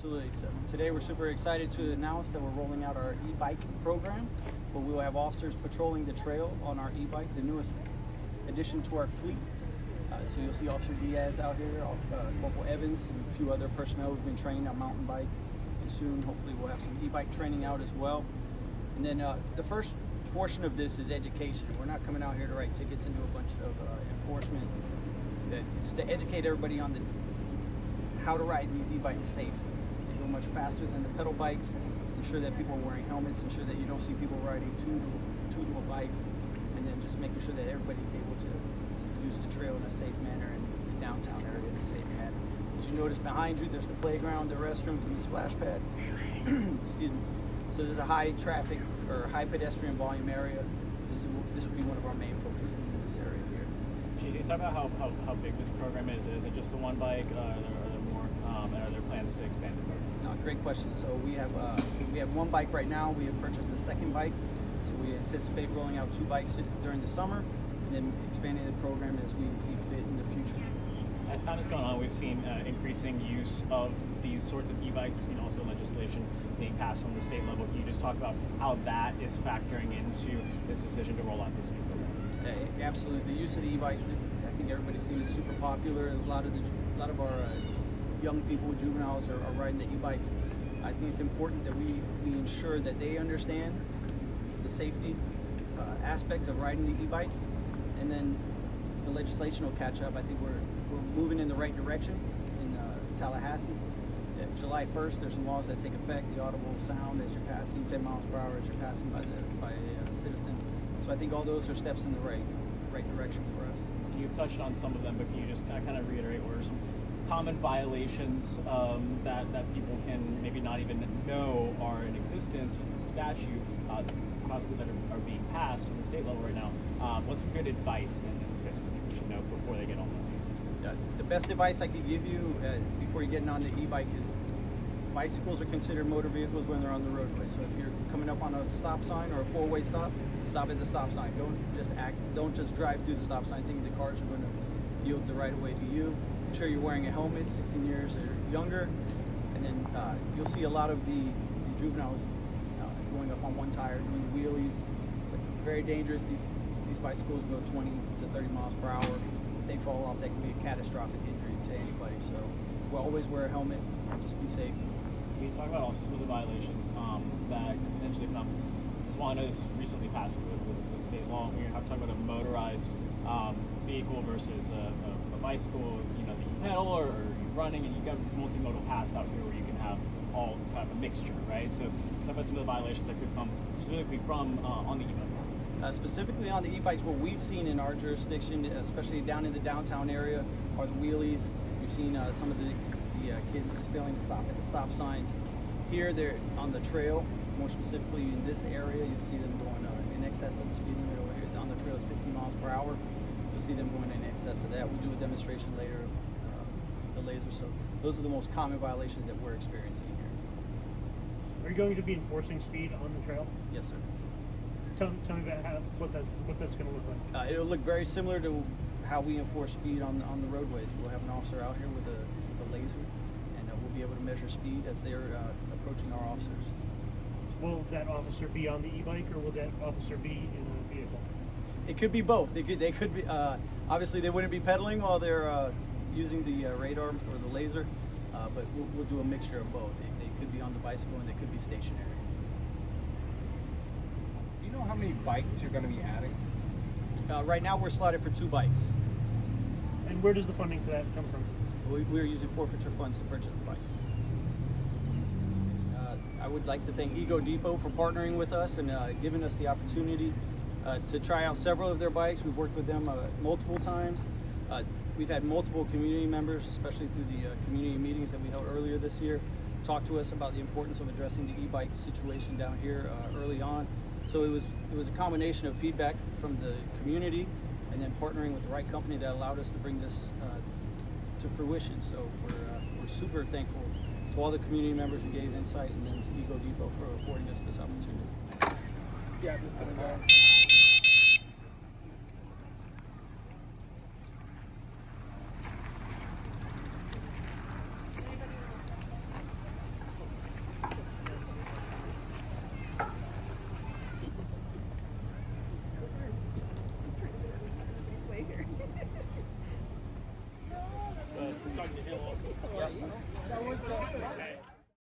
Absolutely. So today we're super excited to announce that we're rolling out our e-bike program, where we will have officers patrolling the trail on our e-bike, the newest addition to our fleet. So you'll see Officer Diaz out here, Corporal Evans, and a few other personnel who've been trained on mountain bike. And soon, hopefully, we'll have some e-bike training out as well. And then the first portion of this is education. We're not coming out here to write tickets and do a bunch of enforcement. It's to educate everybody on how to ride these e-bikes safely. They go much faster than the pedal bikes. Ensure that people are wearing helmets. Ensure that you don't see people riding two to a bike. And then just making sure that everybody's able to use the trail in a safe manner and the downtown area in a safe manner. As you notice behind you, there's the playground, the restrooms, and the splash pad. Excuse me. So there's a high traffic or high pedestrian volume area. This will be one of our main focuses in this area here. Can you talk about how big this program is? Is it just the one bike? Are there more? And are there plans to expand the program? Great question. So we have one bike right now. We have purchased a second bike. So we anticipate rolling out 2 bikes during the summer, and then expanding the program as we see fit in the future. As time has gone on, we've seen increasing use of these sorts of e-bikes. We've seen also legislation being passed from the state level. Can you just talk about how that is factoring into this decision to roll out this new program? Absolutely. The use of the e-bikes, I think everybody's seen, is super popular. A lot of our young people, juveniles, are riding the e-bikes. I think it's important that we ensure that they understand the safety aspect of riding the e-bikes, and then the legislation will catch up. I think we're moving in the right direction in Tallahassee. July 1st, there's some laws that take effect. The audible sound as you're passing, 10 miles per hour as you're passing by a citizen. So I think all those are steps in the right direction for us. You've touched on some of them, but can you just kind of reiterate what are some common violations that people can maybe not even know are in existence with the statute, possibly that are being passed at the state level right now? What's some good advice and tips that people should know before they get on these? The best advice I could give you before you're getting on the e-bike is bicycles are considered motor vehicles when they're on the roadway. So if you're coming up on a stop sign or a 4-way stop at the stop sign. Don't just drive through the stop sign thinking the cars are going to yield the right of way to you. Make sure you're wearing a helmet, 16 years or younger, and then you'll see a lot of the juveniles going up on one tire, doing wheelies. It's very dangerous. These bicycles go 20 to 30 miles per hour. If they fall off, that can be a catastrophic injury to anybody. So we'll always wear a helmet. Just be safe. Can you talk about also some of the violations that potentially come? Well, I know this was recently passed with state law. We have to talk about a motorized vehicle versus a bicycle. You know, that you pedal or you're running, and you've got these multimodal paths out here where you can have all kind of a mixture, right? So talk about some of the violations that could come specifically from on the e-bikes. Specifically on the e-bikes, what we've seen in our jurisdiction, especially down in the downtown area, are the wheelies. We've seen some of the kids just failing to stop at the stop signs. Here, they're on the trail. More specifically in this area, you'll see them going in excess of the speed limit over here. On the trail, it's 15 miles per hour. You'll see them going in excess of that. We'll do a demonstration later of the laser. So those are the most common violations that we're experiencing here. Are you going to be enforcing speed on the trail? Yes, sir. Tell me about what that's going to look like. It'll look very similar to how we enforce speed on the roadways. We'll have an officer out here with a laser, and we'll be able to measure speed as they're approaching our officers. Will that officer be on the e-bike, or will that officer be in a vehicle? It could be both. They could be. Obviously, they wouldn't be pedaling while they're using the radar or the laser, but we'll do a mixture of both. They could be on the bicycle and they could be stationary. Do you know how many bikes you're going to be adding? Right now, we're slotted for 2 bikes. And where does the funding for that come from? We're using forfeiture funds to purchase the bikes. I would like to thank Ego Depot for partnering with us and giving us the opportunity to try out several of their bikes. We've worked with them multiple times. We've had multiple community members, especially through the community meetings that we held earlier this year, talk to us about the importance of addressing the e-bike situation down here early on. So it was a combination of feedback from the community and then partnering with the right company that allowed us to bring this to fruition. So we're super thankful to all the community members who gave insight, and then to Ego Depot for affording us this opportunity. Yeah, just driving the hill. Yep. Okay.